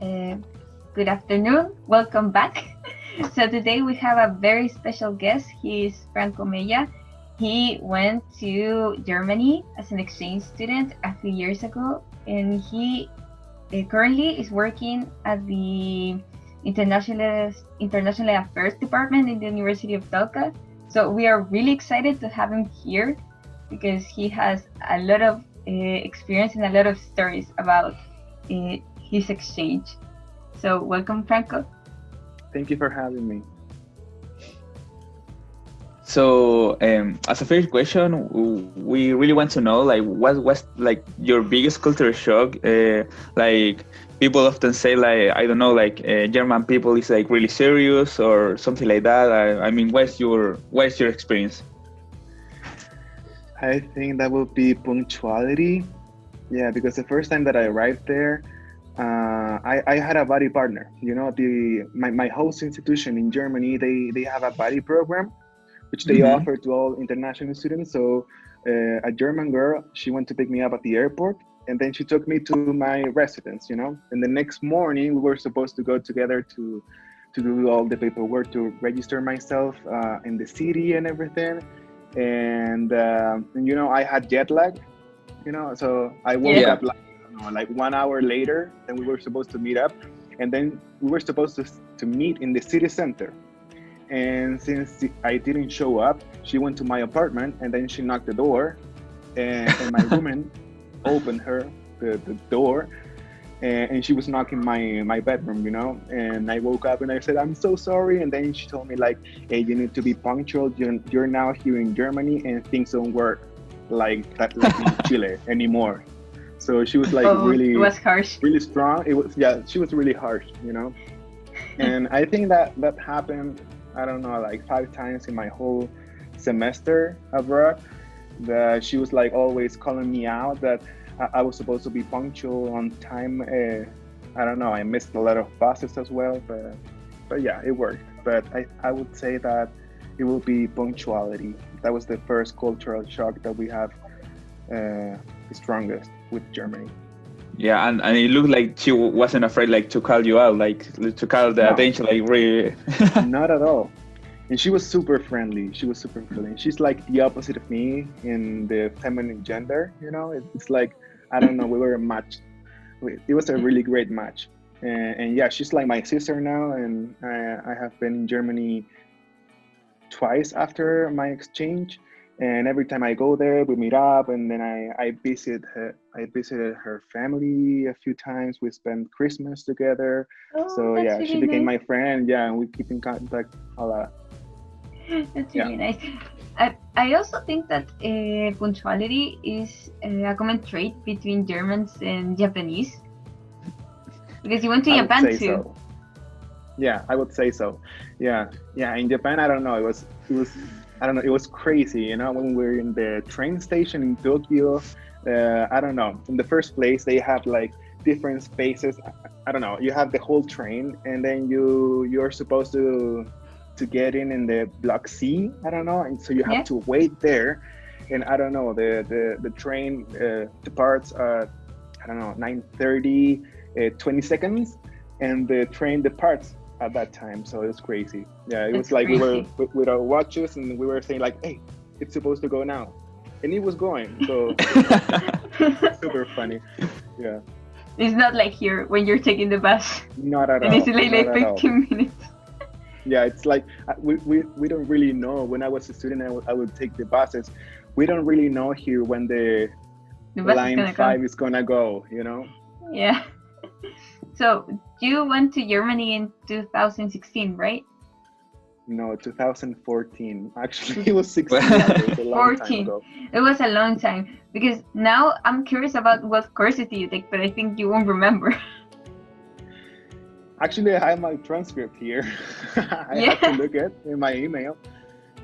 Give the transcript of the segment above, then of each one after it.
Uh, Good afternoon. Welcome back. So today we have a very special guest. He is Franco Mella. He went to Germany as an exchange student a few years ago, and he currently is working at the International Affairs Department in the University of Talca. So we are really excited to have him here because he has a lot of experience and a lot of stories about his exchange. So welcome, Franco. Thank you for having me. So, as a first question, we really want to know, like, what was like your biggest culture shock? Like, people often say, like, I don't know, like, German people is like really serious or something like that. I mean, what's your experience? I think that will be punctuality. Yeah, because the first time that I arrived there, I had a buddy partner. You know, my host institution in Germany, they have a buddy program, which they Mm-hmm. offer to all international students. So a German girl, she went to pick me up at the airport, and then she took me to my residence. You know, and the next morning we were supposed to go together to do all the paperwork to register myself in the city and everything. And you know, I had jet lag. You know, so I woke Yeah. up Yeah. like, I don't know, like 1 hour later than we were supposed to meet up, and then we were supposed to meet in the city center. And since I didn't show up, she went to my apartment, and then she knocked the door, and my roommate opened the door, and she was knocking my bedroom, you know. And I woke up and I said, I'm so sorry. And then she told me like, hey, you need to be punctual. You're now here in Germany, and things don't work like that, like in Chile anymore. So she was like Oh, it was harsh. really strong. It was, yeah, she was really harsh, you know. And I think that happened, I don't know, like 5 times in my whole semester abroad. That she was like always calling me out that I was supposed to be punctual on time. I don't know, I missed a lot of buses as well, but yeah, it worked. But I would say that it will be punctuality. That was the first cultural shock that we have the strongest with Germany. Yeah, and it looked like she wasn't afraid, like, to call you out, like, to call the No, attention, like, really. not at all. And she was super friendly. She was super friendly. She's like the opposite of me in the feminine gender. You know, it's like, I don't know. We were a match. It was a really great match. And yeah, she's like my sister now. And I have been in Germany twice after my exchange. And every time I go there, we meet up, and then I visit her. I visited her family a few times. We spent Christmas together. Oh, So that's yeah, she really became nice. my friend. Yeah, and we keep in contact a lot. That's Yeah. really nice. I also think that punctuality is a common trait between Germans and Japanese because you went to I would Japan say too. so. Yeah, I would say so. Yeah, yeah. In Japan, I don't know. I don't know. It was crazy. You know, when we were in the train station in Tokyo, I don't know. In the first place, they have like different spaces. I don't know. You have the whole train, and then you're supposed to get in the block C. I don't know, and so you have Yeah. to wait there. And I don't know. The train departs at, I don't know, 9:30, 20 seconds, and the train departs at that time. So it was crazy. Yeah, it was That's like we were crazy. with our watches, and we were saying like, hey, it's supposed to go now, and it was going. So it was like super funny. Yeah, It's not like here when you're taking the bus not at and it's all, like, not like at all. 15 minutes. Yeah, it's like we don't really know. When I was a student, I would take the buses. We don't really know here when the The bus is line gonna come. 5 is gonna go, you know. Yeah. So you went to Germany in 2016, right? No, 2014. Actually, it was 16, so it was a long time 14. ago. It was a long time because now I'm curious about what courses do you take, but I think you won't remember. Actually, I have my transcript here. I have to Yeah. look at in my email.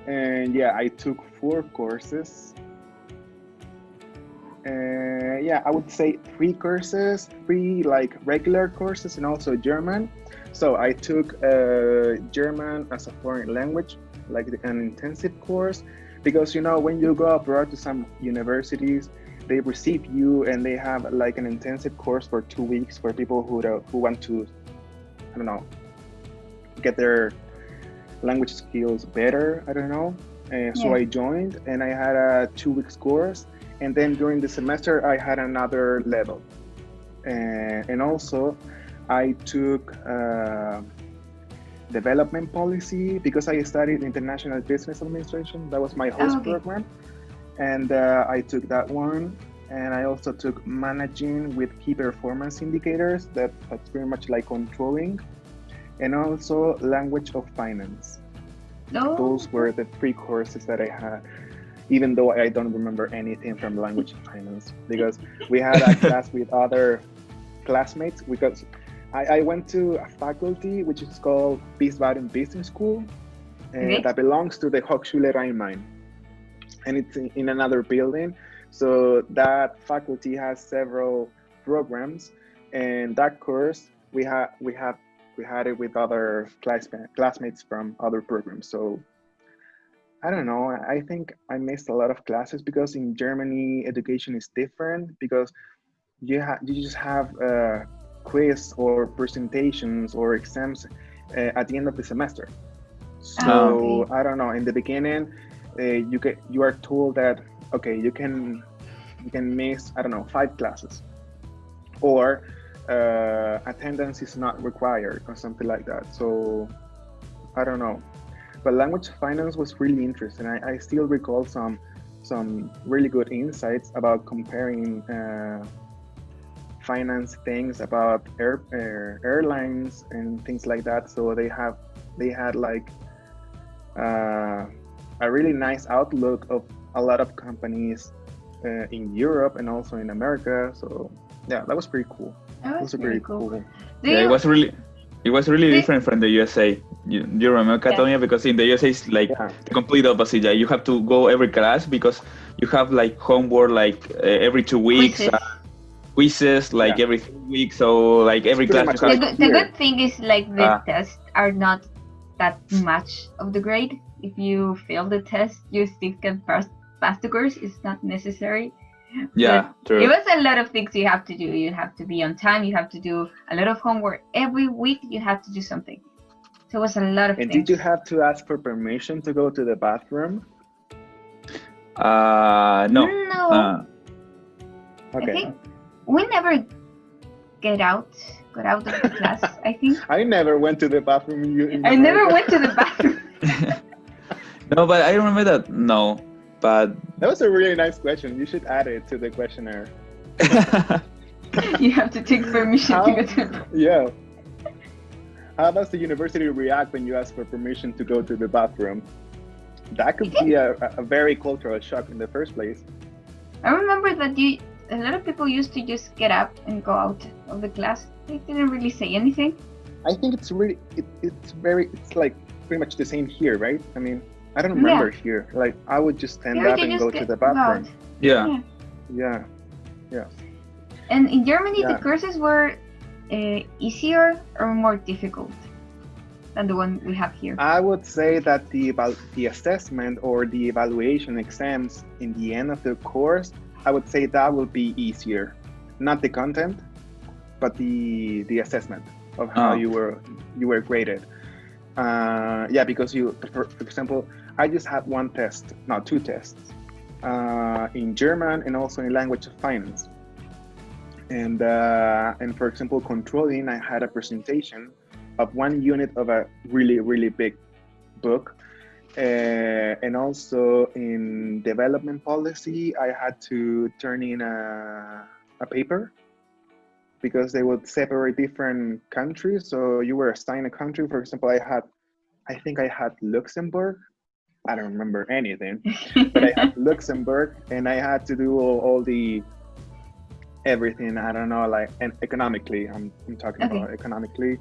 And yeah, I took 4 courses. Yeah, I would say 3 courses, 3 like regular courses, and also German. So I took German as a foreign language, like an intensive course, because you know when you go abroad to some universities, they receive you, and they have like an intensive course for 2 weeks for people who want to, I don't know, get their language skills better. I don't know. So I joined, and I had a 2 weeks course, and then during the semester I had another level, and also I took development policy because I studied international business administration. That was my host program, and I took that one. And I also took managing with key performance indicators. That's pretty much like controlling, and also language of finance. Those were the 3 courses that I had, even though I don't remember anything from language of finance, because we had a class with other classmates, because I went to a faculty which is called Wiesbaden Business School, and that belongs to the Hochschule RheinMain, and it's in another building. So that faculty has several programs, and that course we had it with other classmates from other programs. So I don't know. I think I missed a lot of classes because in Germany education is different, because you just have quiz or presentations or exams at the end of the semester. So I don't know. In the beginning, you are told that you can miss, I don't know, 5 classes, or attendance is not required or something like that. So I don't know. But language finance was really interesting. I still recall some really good insights about comparing finance things, about airlines and things like that. So they had like a really nice outlook of a lot of companies in Europe and also in America. So yeah, that was pretty cool. That was pretty cool. Yeah, it was really different from the USA. You remember, Catalonia? Because in the USA it's like the complete opposite. Yeah, you have to go every class because you have like homework like every 2 weeks, quizzes like every 3 weeks. So like every class. The good thing is like the tests are not that much of the grade. If you fail the test, you still can pass the course. It's not necessary. Yeah, true. It was a lot of things you have to do. You have to be on time. You have to do a lot of homework. Every week you have to do something. So it was a lot of things. And did you have to ask for permission to go to the bathroom? No. No. I think we never got out of the class, I think. I never went to the bathroom. I never went to the bathroom. No, but I remember that. No. But that was a really nice question. You should add it to the questionnaire. You have to take permission to go to the Yeah. How does the university react when you ask for permission to go to the bathroom? That could be a very cultural shock in the first place. I remember that a lot of people used to just get up and go out of the class. They didn't really say anything. I think it's really, it's like pretty much the same here, right? I mean, I don't remember here. Like, I would just stand up and go to the bathroom. Yeah. And in Germany, the courses were easier or more difficult than the one we have here? I would say that the assessment or the evaluation exams in the end of the course, I would say that will be easier. Not the content, but the assessment of how you were graded. Because for example, I just had 2 tests, in German and also in language of finance. And for example, controlling, I had a presentation of 1 unit of a really, really big book. And also in development policy, I had to turn in a paper, because they would separate different countries. So you were assigned a country. For example, I think I had Luxembourg. I don't remember anything, but I had Luxembourg, and I had to do all the everything. I don't know, like, and economically, I'm talking about economically.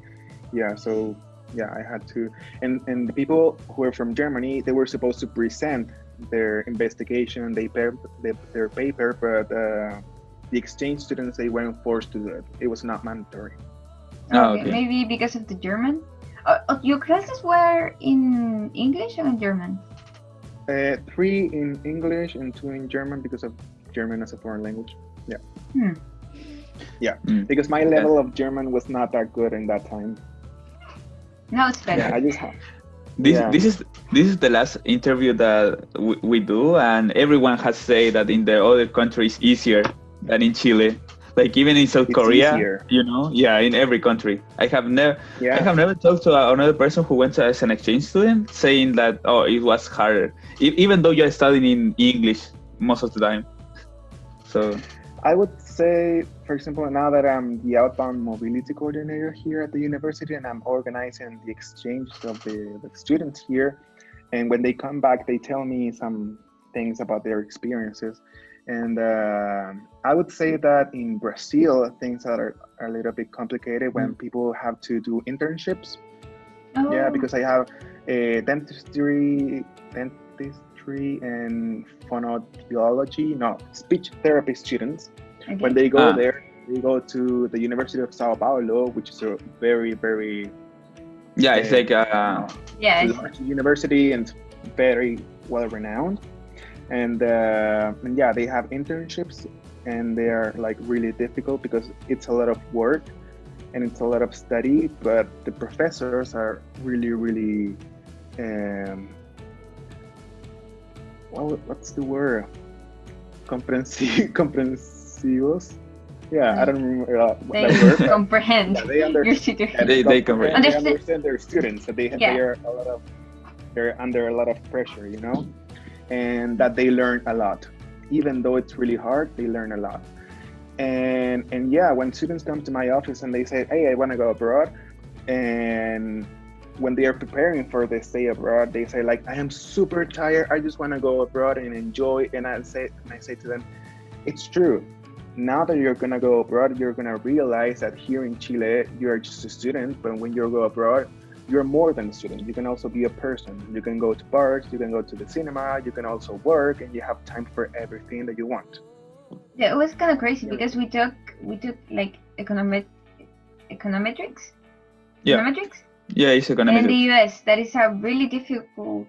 Yeah, so yeah, I had to, and the people who were from Germany, they were supposed to present their investigation, their paper, but the exchange students, they weren't forced to do it. It was not mandatory. Okay. Maybe because of the German. Your classes were in English or in German? Three in English and two in German because of German as a foreign language. Yeah. Hmm. Yeah, Mm. because my level of German was not that good in that time. Now it's better. Yeah, I just have. This Yeah, this is this is the last interview that we do, and everyone has said that in the other countries easier than in Chile. Like even in South it's Korea, easier. yeah, in every country. I Yeah, have never talked to another person who went as an exchange student saying that it was harder, even though you're studying in English most of the time. So I would say, for example, now that I'm the outbound mobility coordinator here at the university and I'm organizing the exchange of the students here, and when they come back, they tell me some things about their experiences. And I would say that in Brazil, things are a little bit complicated when people have to do internships. Yeah, Oh, because I have a dentistry and phonoaudiology, no, speech therapy students. When okay. they go there, they go to the University of Sao Paulo, which is a very, very yeah, it's like Yeah. large university and very well renowned. And yeah, they have internships, and they are like really difficult because it's a lot of work and it's a lot of study. But the professors are really, really, well, what's the word? Comprensivos. Yeah, I don't remember They that word. But comprehend yeah, they your situation. and they comprehend. they Understand. understand their students. So they Yeah. they're under a lot of pressure, you know, and that they learn a lot. Even though it's really hard, they learn a lot. And yeah, when students come to my office and they say, "Hey, I want to go abroad," and when they are preparing for the stay abroad, they say like, "I am super tired. I just want to go abroad and enjoy." And I say to them, "It's true. Now that you're gonna go abroad, you're gonna realize that here in Chile, you're just a student. But when you go abroad, you're more than a student. You can also be a person. You can go to parks, you can go to the cinema, you can also work, and you have time for everything that you want." Yeah, it was kind of crazy because we took like econometrics. Yeah. Econometrics Yeah, it's in economic. the US. That is a really difficult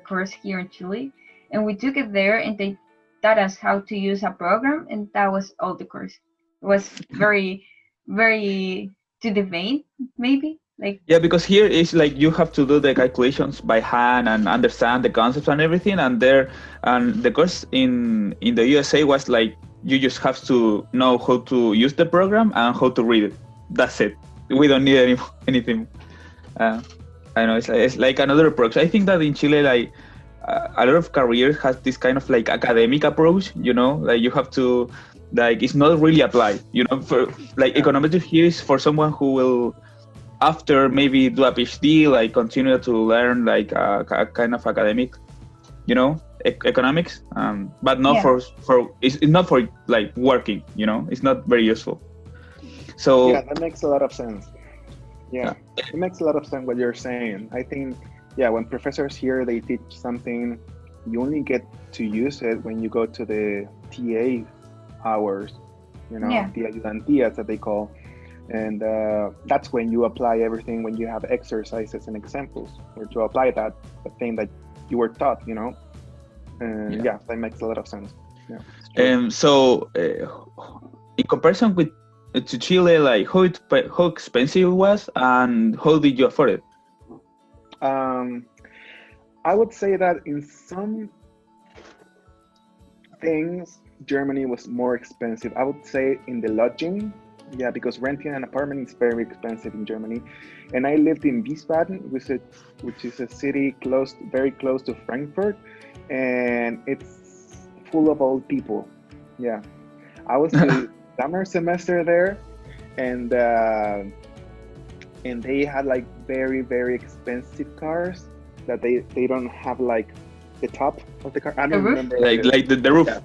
course here in Chile, and we took it there, and they taught us how to use a program, and that was all the course. It was very, very to the vein, maybe like Yeah, because here it's like you have to do the calculations by hand and understand the concepts and everything. And the course in the USA was like you just have to know how to use the program and how to read it. That's it. We don't need anything. Uh, I know it's like another approach. I think that in Chile, like a lot of careers has this kind of like academic approach. You know, like you have to like it's not really applied. You know, for like Yeah. econometrics here is for someone who will after maybe do a PhD, like continue to learn like a kind of academic, you know, economics, but not Yeah. for it's not for like working, you know, it's not very useful. So Yeah, that makes a lot of sense. Yeah, it makes a lot of sense what you're saying. I think, yeah, when professors here they teach something, you only get to use it when you go to the TA hours, you know, Yeah. the ayudantías that they call, and that's when you apply everything. When you have exercises and examples, or to apply that the thing that you were taught, you know, and yeah, that makes a lot of sense. Yeah. it's true. so in comparison with to Chile, like how expensive it was and how did you afford it? I would say that in some things, Germany was more expensive. I would say in the lodging, yeah, because renting an apartment is very expensive in Germany. And I lived in Wiesbaden, which is a city very close to Frankfurt, and it's full of old people. Yeah, I was the summer semester there, and they had like very, very expensive cars that they don't have like the top of the car. I The don't roof? remember Like the roof. Yeah.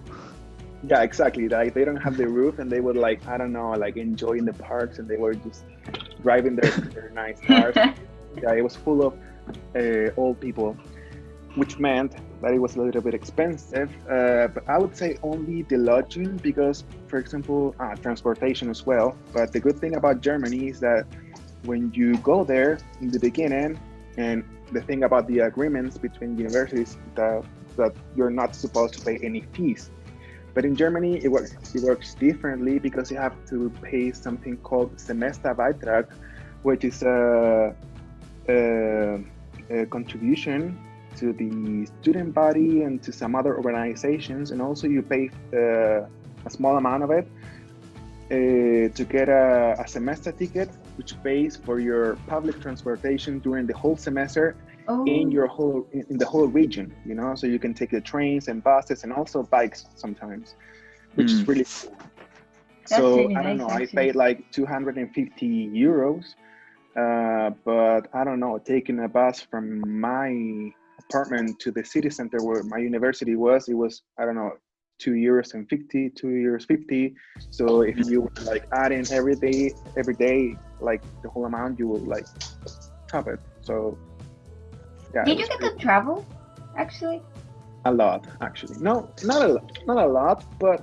Yeah, exactly. Like they don't have the roof, and they would like, I don't know, like enjoying the parks, and they were just driving their nice cars. Yeah, it was full of old people, which meant that it was a little bit expensive. But I would say only the lodging, because, for example, transportation as well. But the good thing about Germany is that when you go there in the beginning, and the thing about the agreements between universities, that that you're not supposed to pay any fees. But in Germany, it works differently because you have to pay something called Semesterbeitrag, which is a contribution to the student body and to some other organizations, and also you pay a small amount of it to get a semester ticket, which pays for your public transportation during the whole semester in the whole region. So you can take the trains and buses and also bikes sometimes, which is really cool. So really I don't nice, know. I actually. paid like 250 euros, but I don't know. Taking a bus from my apartment to the city center where my university was, it was, I don't know, 2 euros and 50, 2 euros 50. So if you like add in every day, like the whole amount, you will like top it. So yeah. Did you get to travel, actually? A lot, actually. No, not a lot, but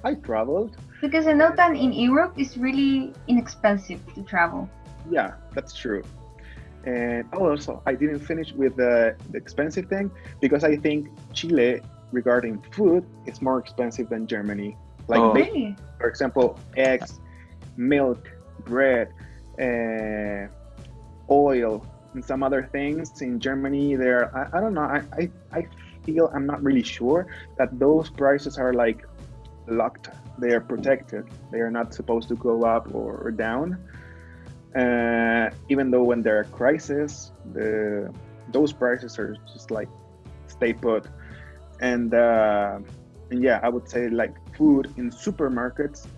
I traveled. Because I know that in Europe it's really inexpensive to travel. Yeah, that's true. And also, I didn't finish with the expensive thing because I think Chile, regarding food, is more expensive than Germany. Like, Really? for example, eggs, milk, bread, oil, and some other things in Germany. I don't know. I feel, I'm not really sure that those prices are like locked. They are protected. They are not supposed to go up or down. Even though when there are crises, those prices are just like stay put. And yeah, I would say like food in supermarkets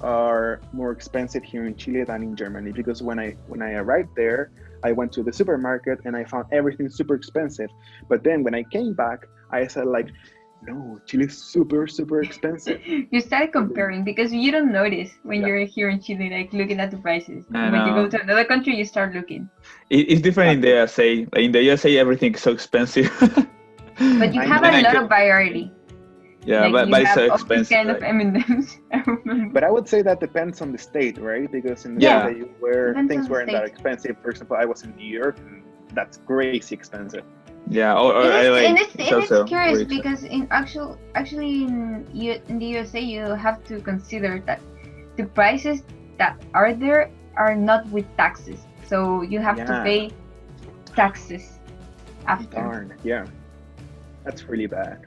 are more expensive here in Chile than in Germany, because when I arrived there, I went to the supermarket and I found everything super expensive. But then when I came back, I said like, no, Chile is super expensive. You start comparing because you don't notice when you're here in Chile, like looking at the prices. I When you go know. to another country, you start looking. It's different in the USA. Like in the USA, everything's so expensive. But you I have know. a lot of variety. Yeah, Like, you but it's have so all these expensive. kind of Like, M&Ms. I remember. But I would say that depends on the state, right? Because in the Yeah. state where Depends things on the weren't that state. expensive, for example, I was in New York, and that's crazy expensive. yeah, or It I is, like and it's it's also curious really expensive. because actually in the USA you have to consider that the prices that are there are not with taxes, so you have to Yeah. pay taxes after. Darn, yeah, that's really bad.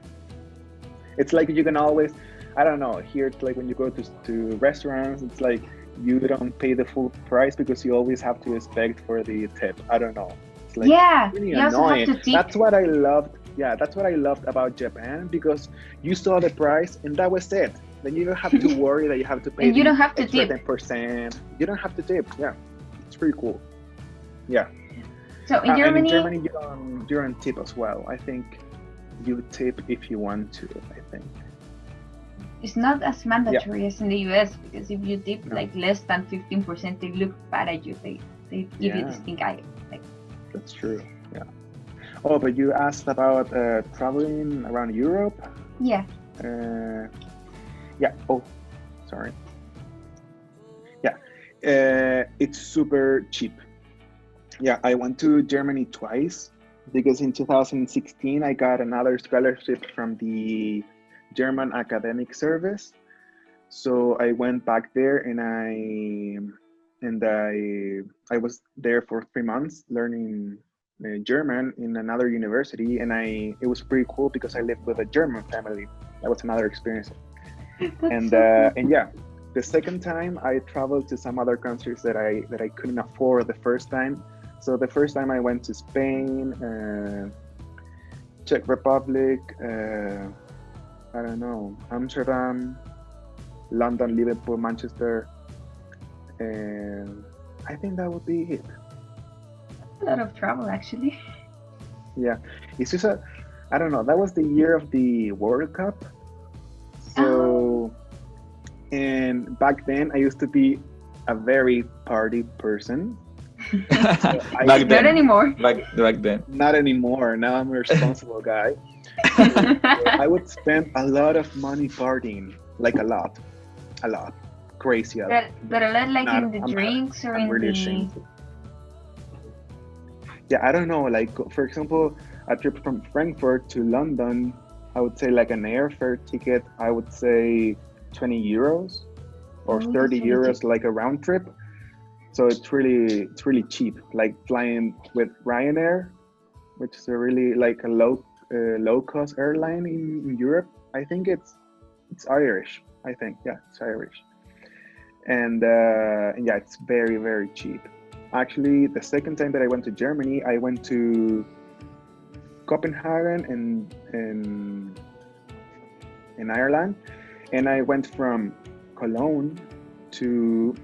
It's like you can always, I don't know, here it's like when you go to restaurants, it's like you don't pay the full price because you always have to expect for the tip. I don't know. It's like Yeah, really you also have annoying. to tip. That's what I loved. Yeah, that's what I loved about Japan, because you saw the price and that was it. Then you don't have to worry that you have to pay And you the don't have to extra tip. 10%. You don't have to tip. Yeah, it's pretty cool. Yeah. So in And in Germany, Germany, you don't tip as well. I think you tip if you want to, I think. it's not as mandatory as in the US, because if you tip like less than 15%, they look bad at you. They give you this stink eye. Like, that's true. Yeah. Oh, but you asked about traveling around Europe. yeah. Yeah. Oh, sorry. Yeah. It's super cheap. Yeah, I went to Germany twice because in 2016 I got another scholarship from the German Academic Service. So I went back there and I was there for 3 months learning German in another university, and it was pretty cool because I lived with a German family. That was another experience. And yeah, the second time I traveled to some other countries that I couldn't afford the first time. So the first time I went to Spain, Czech Republic, I don't know, Amsterdam, London, Liverpool, Manchester, and I think that would be it. A lot of travel, actually. Yeah, it's just I don't know, that was the year of the World Cup. So, and back then I used to be a very party person. Back then. Not anymore. Back then. Not anymore. Now I'm a responsible guy. I would spend a lot of money partying, like a lot, crazy a lot. But a lot like in the I'm drinks or I'm in really the... ashamed. Yeah, I don't know. Like for example, a trip from Frankfurt to London, I would say like an airfare ticket, I would say 20 euros or Oh, 30 that's really euros, cheap. like a round trip. So it's really cheap, like flying with Ryanair, which is a really like a low cost airline in Europe. I think it's Irish. I think, yeah, it's Irish. And yeah, it's very very cheap. Actually, the second time that I went to Germany, I went to Copenhagen in Ireland, and I went from Cologne to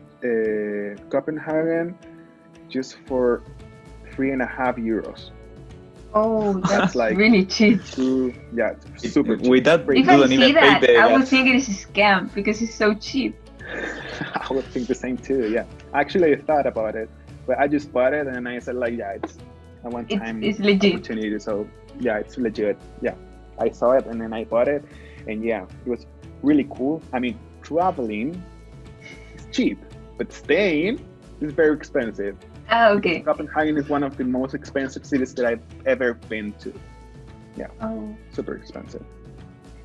Copenhagen just for 3.5 euros. Oh, That's that's like really cheap. yeah, super cheap. With that, If you I don't see even pay that, the I would gas. think it is a scam because it's so cheap. I would think the same too. Yeah, actually, I thought about it, but I just bought it and I said like, yeah, it's a one-time It's legit. opportunity. So yeah, it's legit. Yeah, I saw it and then I bought it, and yeah, it was really cool. I mean, traveling is cheap, but staying is very expensive. Ah, Because okay. Copenhagen is one of the most expensive cities that I've ever been to. Yeah, Oh, super expensive.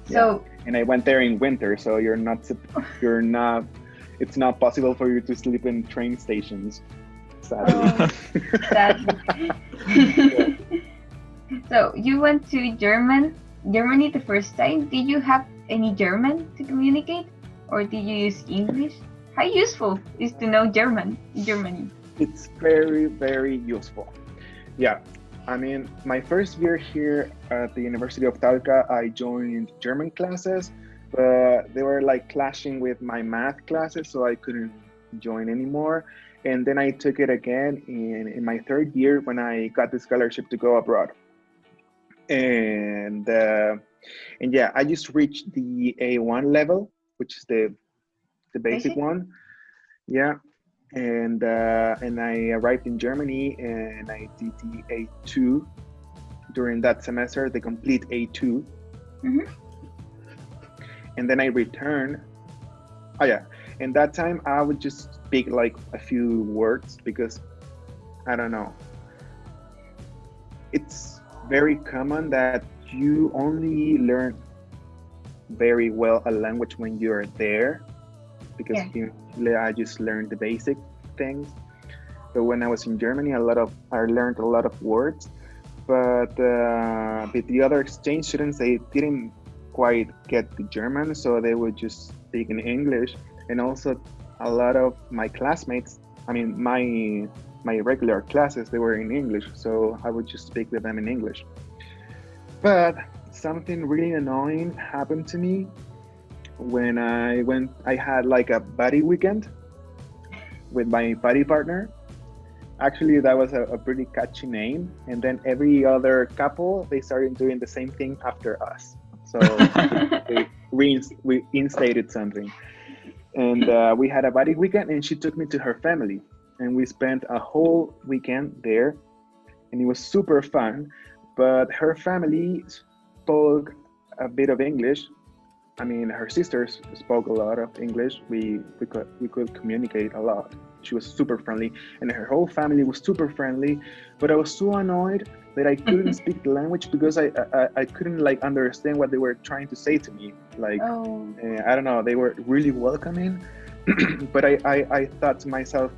so And I went there in winter, so you're not. It's not possible for you to sleep in train stations, sadly. oh, sadly. So you went to Germany the first time. Did you have any German to communicate, or did you use English? How useful is to know German in Germany? It's very very useful. Yeah, I mean, my first year here at the University of Talca, I joined German classes, but they were like clashing with my math classes, so I couldn't join anymore. And then I took it again in my third year when I got the scholarship to go abroad. And uh, and yeah, I just reached the A1 level, which is the basic Basic? one. Yeah, and I arrived in Germany and I did the A2 during that semester, the complete A2, Mm-hmm. and then I returned. Oh yeah, and that time I would just speak like a few words because I don't know. It's very common that you only learn very well a language when you're there, because Yeah. in Chile I just learned the basic things. But when I was in Germany, I learned a lot of words. But the other exchange students, they didn't quite get the German, so they would just speak in English. And also, a lot of my classmates, I mean, my regular classes, they were in English, so I would just speak with them in English. But something really annoying happened to me when I went. I had like a buddy weekend with my buddy partner. Actually, that was a pretty catchy name. And then every other couple, they started doing the same thing after us. So we instated something. And we had a buddy weekend, and she took me to her family. And we spent a whole weekend there, and it was super fun. But her family spoke a bit of English. I mean, her sisters spoke a lot of English. We could communicate a lot. She was super friendly, and her whole family was super friendly. But I was so annoyed that I couldn't speak the language because I couldn't like understand what they were trying to say to me. Like Oh, I don't know, they were really welcoming, but I thought to myself,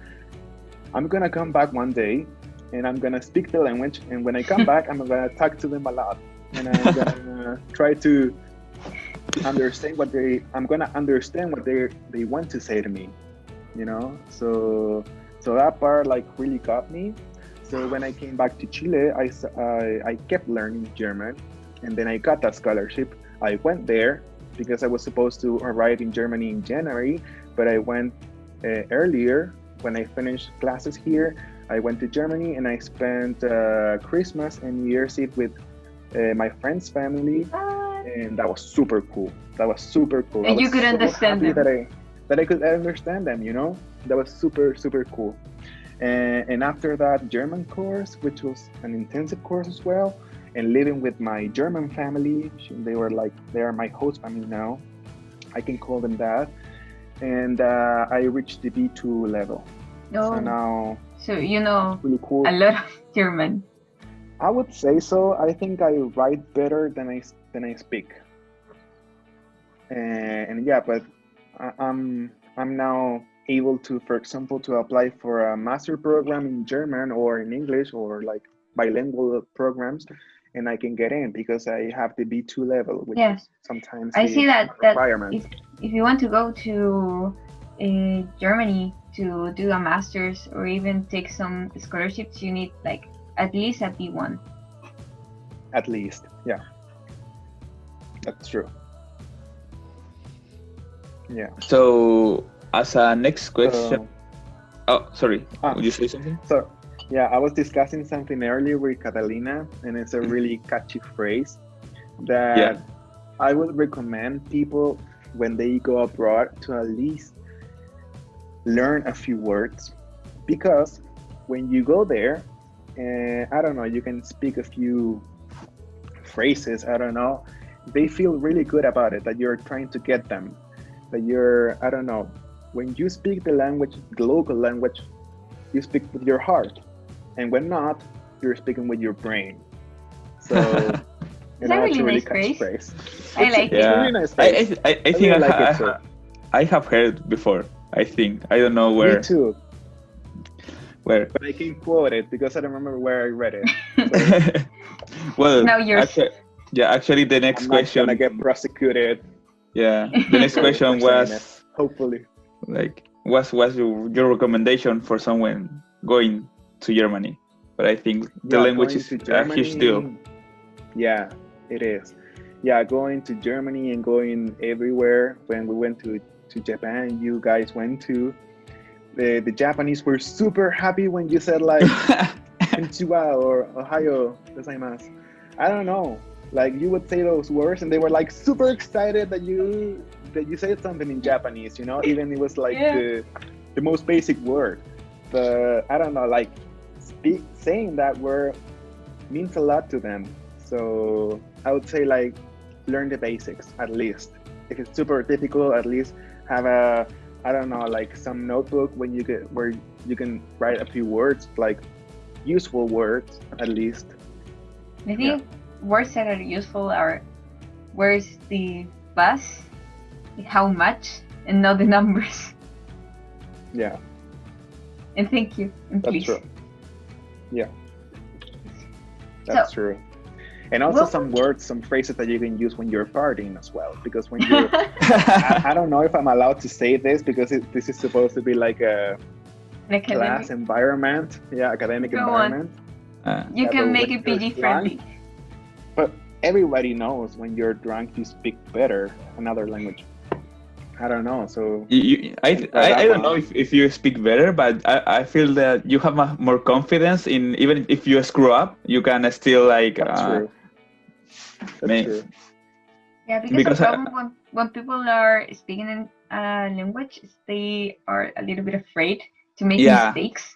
I'm gonna come back one day, and I'm gonna speak the language, and when I come back, I'm gonna talk to them a lot, and I'm gonna try to understand what I'm gonna understand what they want to say to me, so that part like really got me. So when I came back to Chile, I kept learning German, and then I got that scholarship. I went there because I was supposed to arrive in Germany in January, but I went earlier. When I finished classes here, I went to Germany, and I spent Christmas and New Year's Eve with my friend's family, what? and that was super cool. That was super cool. I And you was could so understand happy them. that I could understand them. That was super super cool. And after that German course, which was an intensive course as well, and living with my German family, they are my host family now. I can call them that. And I reached the B2 level. So Oh, now so you know really cool. a lot of German. I would say so. I think I write better than I speak. And yeah, but I'm now able to, for example, to apply for a master program in German or in English or like bilingual programs, and I can get in because I have the B2 level, which Yeah, is sometimes I the see that requirement. if you want to go to Germany to do a master's or even take some scholarships, you need like at least a B1. At least, yeah, that's true. Yeah. So, as a next question, So, oh, sorry, ah, would you say something? so yeah, I was discussing something earlier with Catalina, and it's a really catchy phrase Yeah. that I would recommend people when they go abroad to at least learn a few words, because when you go there, I don't know, you can speak a few phrases, I don't know, they feel really good about it, that you're trying to get them, that you're, I don't know, when you speak the language, the local language, you speak with your heart, and when not, you're speaking with your brain. So, It's a it's really a really nice catchy phrase. phrase. I like It's a it. Yeah, really nice phrase. I I think really like it too. I have heard before. I think I don't know Me where too, where. but I can quote it because I don't remember where I read it. So Well, Now yours. actually, the I'm next not gonna question, get prosecuted yeah, the next for question saying it. was Hopefully. like, was your recommendation for someone going to Germany? But I think the Yeah, language going is to a huge deal. Germany. Yeah, it is. Yeah, going to Germany and going everywhere. When we went to Japan, you guys went to. The Japanese were super happy when you said like konnichiwa or Ohio gozaimasu. I don't know. Like you would say those words and they were like super excited that you said something in Japanese, even it was like Yeah. the most basic word. But I don't know, like saying that word means a lot to them. So I would say like learn the basics at least. If it's super difficult, at least have a, I don't know, like some notebook when you get where you can write a few words, like useful words at least. I Yeah, think words that are useful are where's the bus, how much, and not the numbers. yeah, And thank you, and that's please. true. Yeah, So, that's true. And also well, some words, some phrases that you can use when you're partying as well. Because when you're, I don't know if I'm allowed to say this because this is supposed to be like a an academic. class environment, yeah, academic Go on. environment. You Yeah, can but make when it you're PG drunk, friendly. but everybody knows when you're drunk, you speak better another language. I don't know. So for I that don't know one, if you speak better, but I feel that you have more confidence in, even if you screw up, you can still like that's true. That's make, true. Yeah, because the because problem when people are speaking in a language, is they are a little bit afraid to make yeah, mistakes.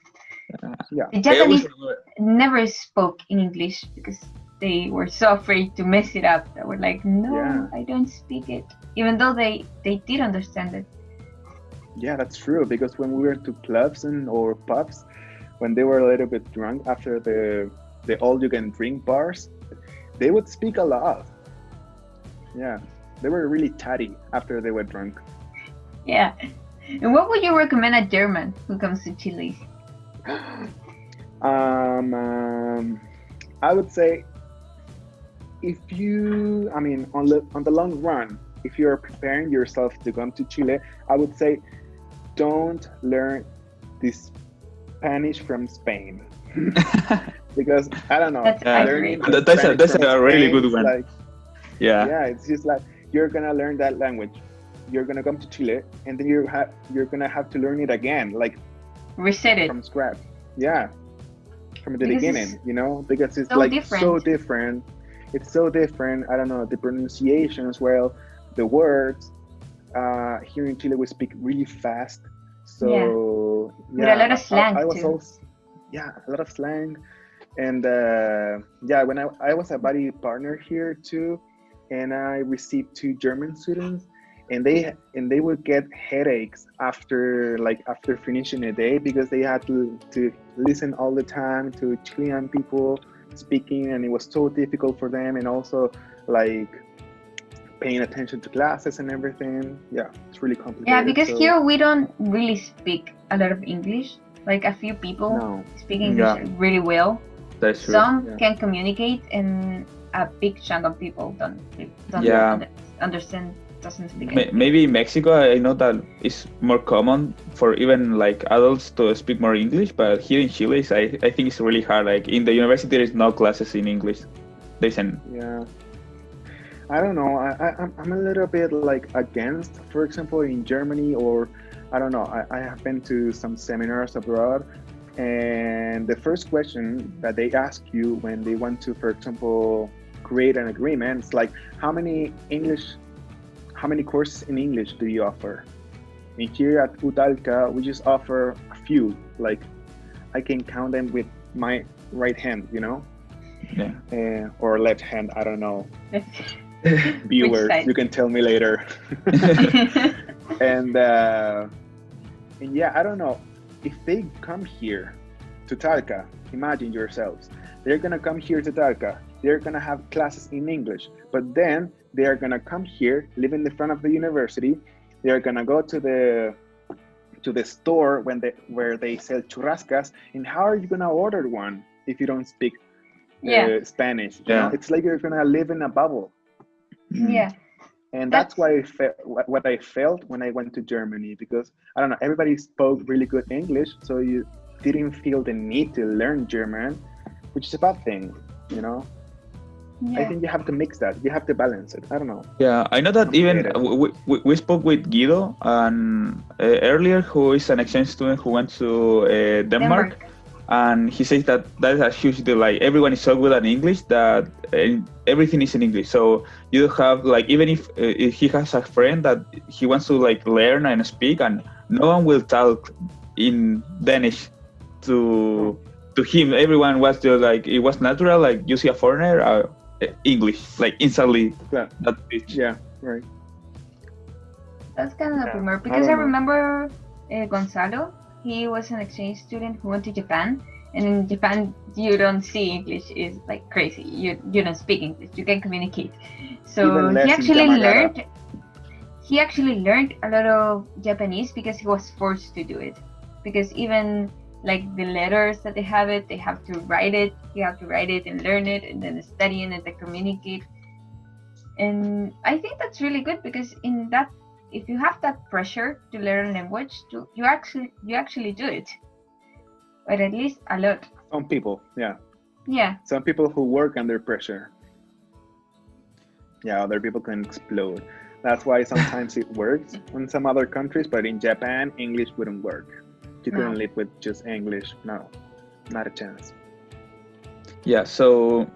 Yeah, The I always Japanese never spoke in English because they were so afraid to mess it up. They were like, no, yeah, I don't speak it, even though they did understand it. yeah. That's true. Because when we went to clubs or pubs, when they were a little bit drunk after the all you can drink bars, they would speak a lot. Yeah, they were really chatty after they were drunk. Yeah. And what would you recommend a German who comes to Chile? I would say if you, I mean, on the long run, if you're preparing yourself to come to Chile, I would say don't learn this Spanish from Spain because I don't know, That's learning accurate. Spanish that's from a really Spain good is one. like, Yeah, yeah, it's just like you're gonna learn that language. You're gonna come to Chile, and then you're gonna have to learn it again, like Reset it. from scratch. Yeah, from the Because it's beginning, because it's so like different. so different. It's so different. I don't know the pronunciation as well, the words. Here in Chile, we speak really fast, so With a lot of yeah, slang I was too. also, yeah, a lot of slang, and yeah, when I was a buddy partner here too, and I received two German students, and they would get headaches after finishing a day because they had to listen all the time to Chilean people speaking, and it was so difficult for them, and also like paying attention to classes and everything. Yeah, it's really Yeah, complicated. because So here we don't really speak a lot of English. Like a few people no, speak English Yeah, really well. that's true. Some yeah, can communicate, and a big chunk of people don't yeah, Yeah, understand, doesn't speak anything. maybe in Mexico, I know that it's more common for even like adults to speak more English, but here in Chile, I think it's really hard. Like in the university, there is no classes in English. There's an yeah. I don't know. I'm a little bit like against, for example, in Germany, or I don't know. I have been to some seminars abroad, and the first question that they ask you when they want to, for example, create an agreement, it's like how many courses in English do you offer? And here at Talca, we just offer a few. Like I can count them with my right hand, yeah. or left hand. I don't know. Which Viewers, side? you can tell me later. and yeah, I don't know if they come here to Talca. Imagine yourselves, they're gonna come here to Talca. They're gonna have classes in English, but then they are gonna come here, live in the front of the university. They are gonna go to the store where they sell churrascas. And how are you gonna order one if you don't speak Yeah, Spanish? Yeah. It's like you're gonna live in a bubble. yeah. And that's That's why what I felt when I went to Germany, because I don't know, everybody spoke really good English, so you didn't feel the need to learn German, which is a bad thing, I yeah. think you have to mix that. You have to balance it. I don't know. Yeah, I know that even Complicated. we spoke with Guido and earlier, who is an exchange student who went to Denmark, Denmark. and he says that that is a huge deal. Like everyone is so good at English that everything is in English. So you have like even if he has a friend that he wants to like learn and speak, and no one will talk in Danish to him. Everyone was just like it was natural. Like you see a foreigner, English, like instantly. Yeah, That is, yeah, right. That's kind of a Yeah, bummer I because I don't know. remember Gonzalo. He was an exchange student who went to Japan, and in Japan you don't see English is like crazy. You don't speak English. You can communicate. So Even he less in actually Yamagata. learned. He actually learned a lot of Japanese because he was forced to do it. Because even like the letters that they have to write it. You have to write it and learn it, and then study it and then communicate. And I think that's really good because in that, if you have that pressure to learn a language, you actually do it, or at least a lot. Some people, yeah. Yeah, Some people who work under pressure. Yeah, other people can explode. That's why sometimes it works in some other countries, but in Japan, English wouldn't work. You couldn't no. live with just English. No, not a chance. yeah. So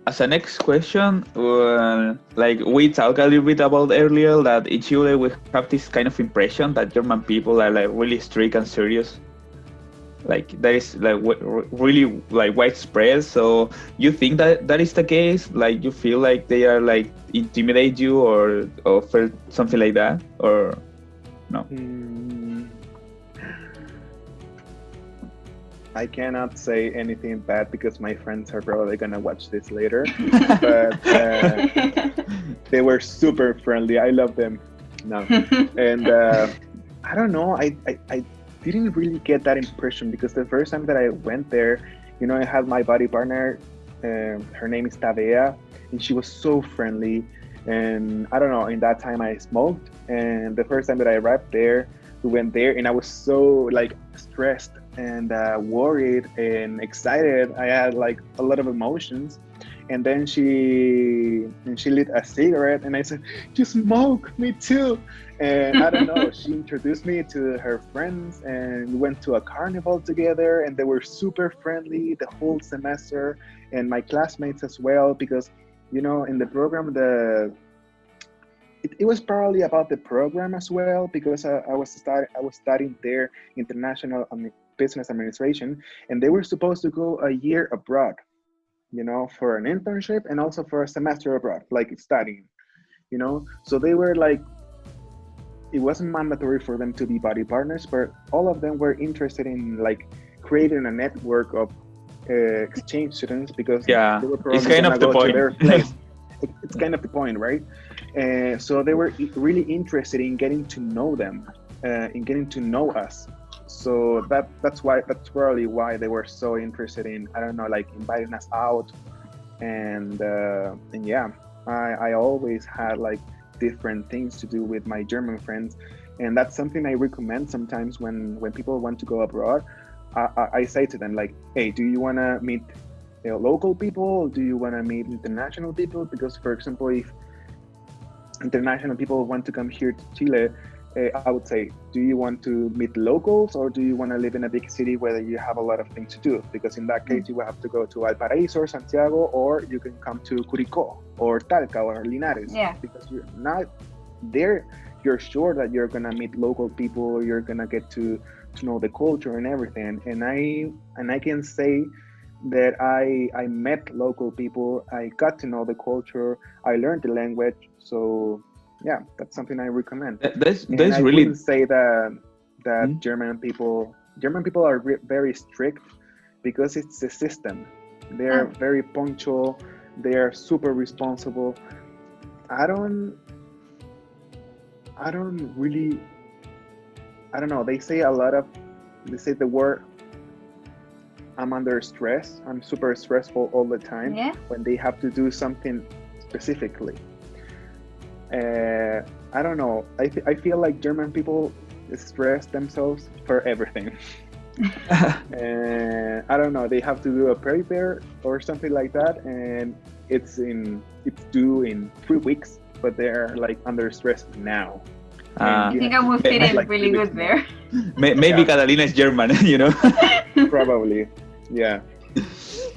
as a next question, like we talked a little bit about earlier, that in Chile we have this kind of impression that German people are like really strict and serious. Like that is like really like widespread. So you think that that is the case? Like you feel like they are like intimidate you or felt something like that, or no? Hmm. I cannot say anything bad because my friends are probably gonna watch this later. But they were super friendly. I love them. No, and I don't know. I didn't really get that impression because the first time that I went there, I had my body partner. Her name is Tavea, and she was so friendly. And I don't know. In that time, I smoked, and the first time that I arrived there, we went there, and I was so like stressed and worried and excited. I had like a lot of emotions. And then she lit a cigarette, and I said, "You smoke? Me too." And I don't know. She introduced me to her friends, and we went to a carnival together. And they were super friendly the whole semester, and my classmates as well. Because, in the program, it was probably about the program as well. Because I was studying there international business administration, and they were supposed to go a year abroad, for an internship and also for a semester abroad, like studying, So they were like, it wasn't mandatory for them to be body partners, but all of them were interested in like creating a network of exchange students because Yeah, they were it's probably kind gonna of the go to point. their place. It's kind of the point, right? So they were really interested in getting to know them, in getting to know us. So that's probably why they were so interested in, I don't know, like inviting us out. And yeah, I always had like different things to do with my German friends, and that's something I recommend sometimes when people want to go abroad. I say to them like, hey, do you want to meet local people, or do you want to meet international people? Because for example, if international people want to come here to Chile, I would say, do you want to meet locals, or do you want to live in a big city where you have a lot of things to do? Because in that case, you will have to go to Valparaiso or Santiago, or you can come to Curicó or Talca or Linares. Yeah. Because you're not there, you're sure that you're gonna meet local people, you're gonna get to know the culture and everything. And I can say that I met local people, I got to know the culture, I learned the language. So yeah, that's something I recommend. And That's I really. wouldn't say that Hmm? German people are very strict, because it's the system. They're Oh. very punctual, they're super responsible. I don't I don't really I don't know. They say the word, I'm under stress. I'm super stressful all the time Yeah. when they have to do something specifically. I don't know. I feel like German people stress themselves for everything. And I don't know. They have to do a paper or something like that, and it's due in 3 weeks, but they're like under stress now, and Uh, I you think have I to will fit have in like really 3 weeks good more. there. maybe Yeah. Catalina is German, you know. Probably, yeah.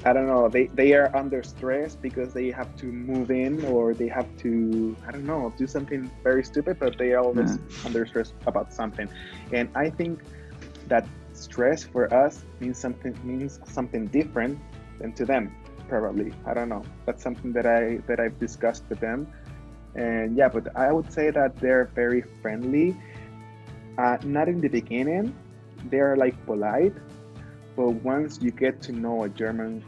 I don't know. They are under stress because they have to move in, or they have to, I don't know, do something very stupid, but they are always under stress about something. And I think that stress for us means something different than to them. Probably, I don't know. That's something that I've discussed with them. And yeah, but I would say that they're very friendly. Not in the beginning, they're like polite, but once you get to know a German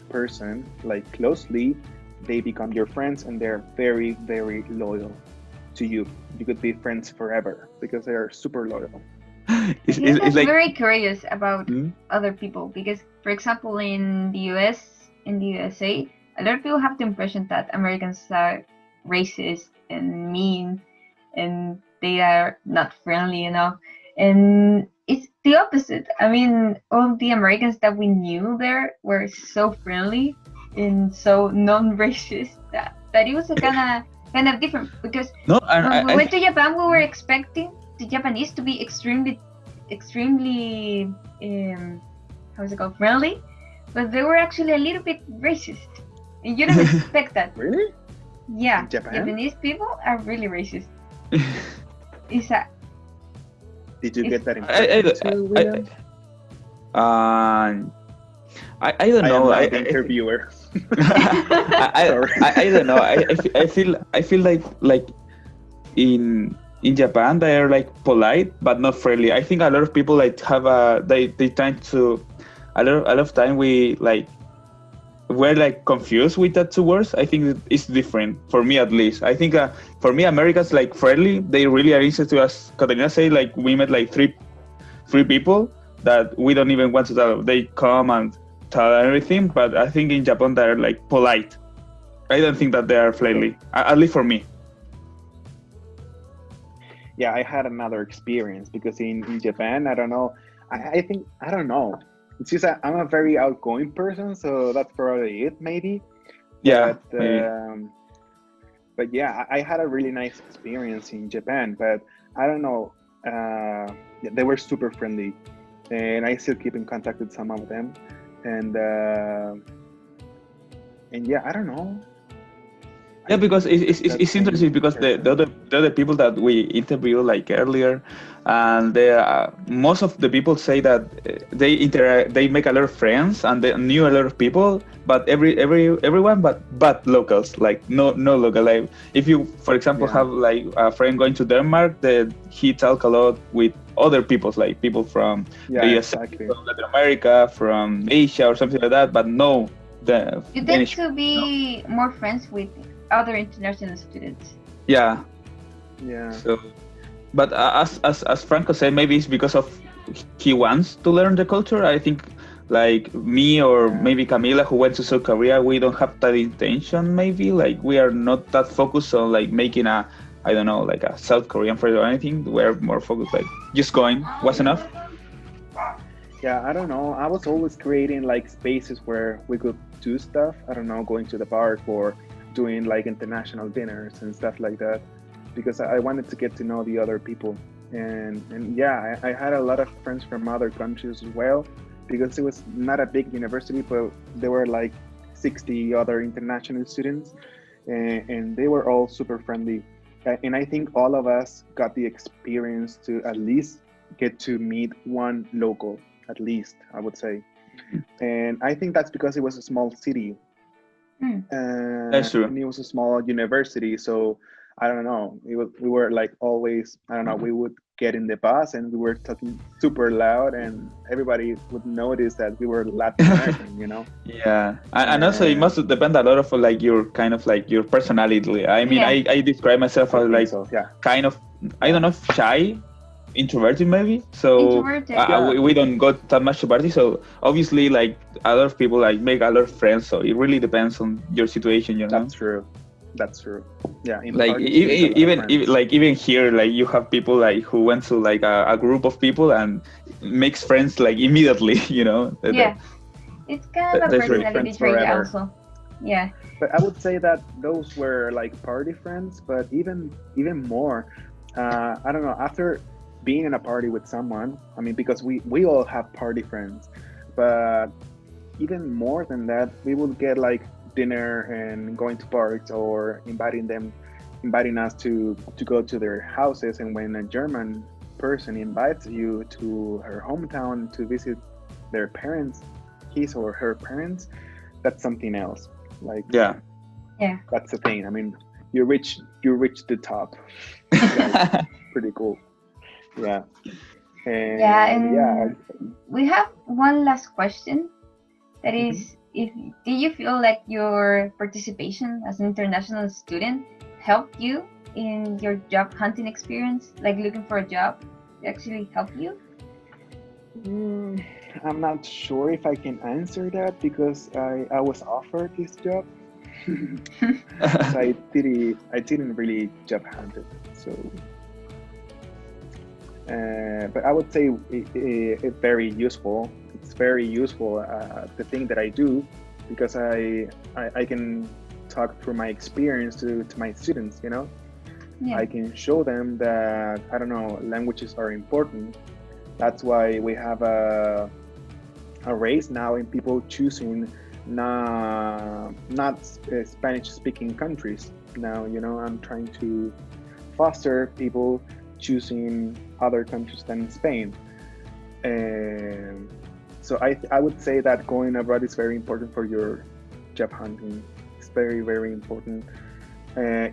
person like closely, they become your friends, and they're very, very loyal to you. You could be friends forever because they are super loyal. I it's, think it's, it's that's like. very curious about Hmm? other people because, for example, in the US, in the USA, a lot of people have the impression that Americans are racist and mean and they are not friendly enough. And it's the opposite. I mean, all the Americans that we knew there were so friendly and so non-racist that it was a kind of different because No, and when we I went to Japan, we were expecting the Japanese to be extremely how's it called, friendly, but they were actually a little bit racist, and you don't expect that. Really? Yeah, In Japan? Japanese people are really racist. It's a Did you it's, get that I, impression too, William? I don't I am know. now the interviewer. Sorry. I don't know. I feel like in Japan they are like polite but not friendly. I think a lot of people like have they tend to a lot of time we're like confused with that two words. I think it's different for me at least. I think for me Americans like friendly. They really are interested to us. Catalina say like we met like three people that we don't even want to tell. They come and tell everything, but I think in Japan they're like polite. I don't think that they are friendly, at least for me. Yeah, I had another experience because in Japan, I don't know. I think, I don't know. It's just that I'm a very outgoing person, so that's probably it, maybe. Yeah, But maybe. but yeah, I had a really nice experience in Japan. But I don't know. Yeah, they were super friendly, and I still keep in contact with some of them. And and yeah, I don't know. Yeah, I think because it's that's maybe interesting because the perfect. they're the people that we interviewed like earlier, and most of the people say that they make a lot of friends and they knew a lot of people, but everyone but locals, like no local. Like if you, for example, Yeah. have like a friend going to Denmark, that he talk a lot with other peoples, like people from the Yeah, USA, exactly. from Latin America, from Asia or something like that, but no the You tend Danish, to you know? be more friends with other international students. Yeah. Yeah. So, but as Franco said, maybe it's because of he wants to learn the culture. I think like me or Yeah. maybe Camila who went to South Korea, we don't have that intention. Maybe like we are not that focused on like making a, I don't know, like a South Korean friend or anything. We're more focused like just going was enough. Yeah, I don't know. I was always creating like spaces where we could do stuff. I don't know, going to the park or doing like international dinners and stuff like that, because I wanted to get to know the other people. And yeah, I had a lot of friends from other countries as well, because it was not a big university, but there were like 60 other international students, and they were all super friendly. And I think all of us got the experience to at least get to meet one local, at least, I would say. And I think that's because it was a small city, Hmm. That's true. and it was a small university. So I don't know. We were like always, I don't know, we would get in the bus and we were talking super loud, and everybody would notice that we were Latin American, you know? Yeah, and also it And must depend a lot of like your kind of like your personality. I mean, Yeah. I describe myself I as think like so. Yeah. kind of, I Yeah. don't know, shy, introverted maybe. So Introverted. Yeah. we don't go that much to party. So obviously, like a lot of people like make a lot of friends. So it really depends on your situation, you know. That's true. That's true. Yeah. In Like parties, you make a lot of even friends. like even here, like you have people like who went to like a group of people and makes friends like immediately, you know. Yeah. It's kind of a That's Stay right. personality friends trait forever. also. Yeah. But I would say that those were like party friends, but even more, I don't know. After being in a party with someone, I mean, because we all have party friends, but even more than that, we would get like dinner and going to parks or inviting us to go to their houses. And when a German person invites you to her hometown to visit their parents, his or her parents, that's something else. Like Yeah. Yeah. that's the thing. I mean, you reach the top. That's pretty cool. Yeah. Yeah. And yeah. And we have one last question. That Mhm. is, if do you feel like your participation as an international student helped you in your job hunting experience, like looking for a job? It actually helped you? Mm, I'm not sure if I can answer that because I was offered this job. So I didn't really job hunt it. So, but I would say it's very useful. It's very useful, the thing that I do, because I can talk through my experience to my students. You know, Yeah. I can show them that I don't know, languages are important. That's why we have a race now in people choosing not Spanish speaking countries. Now, you know, I'm trying to foster people choosing other countries than Spain. And so I would say that going abroad is very important for your job hunting. It's very, very important.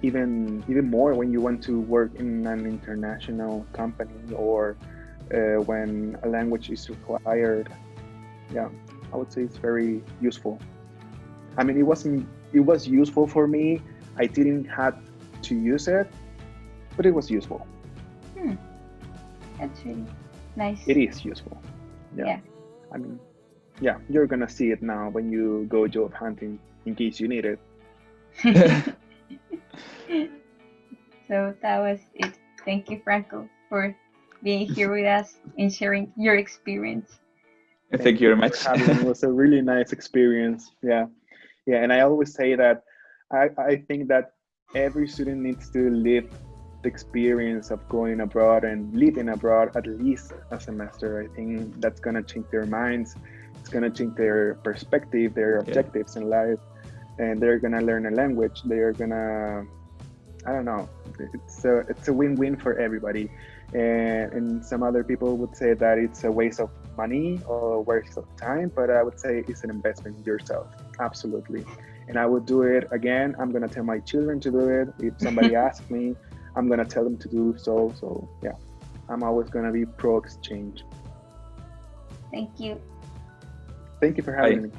Even more when you want to work in an international company or when a language is required. Yeah, I would say it's very useful. I mean, it was useful for me. I didn't have to use it, but it was useful. That's really nice. It is useful. Yeah. I mean, yeah, you're gonna see it now when you go job hunting in case you need it. So that was it. Thank you, Franco, for being here with us and sharing your experience. Thank you very for much. having me. It was a really nice experience. Yeah. Yeah. And I always say that I think that every student needs to live the experience of going abroad and living abroad at least a semester. I think that's going to change their minds. It's going to change their perspective, their objectives in life. And they're going to learn a language. They're going to I don't know. It's a win-win for everybody, and some other people would say that it's a waste of money or waste of time, but I would say it's an investment in yourself. Absolutely, and I would do it again. I'm gonna tell my children to do it. If somebody asks me, I'm gonna tell them to do so. So yeah, I'm always gonna be pro exchange. Thank you. Thank you for having me.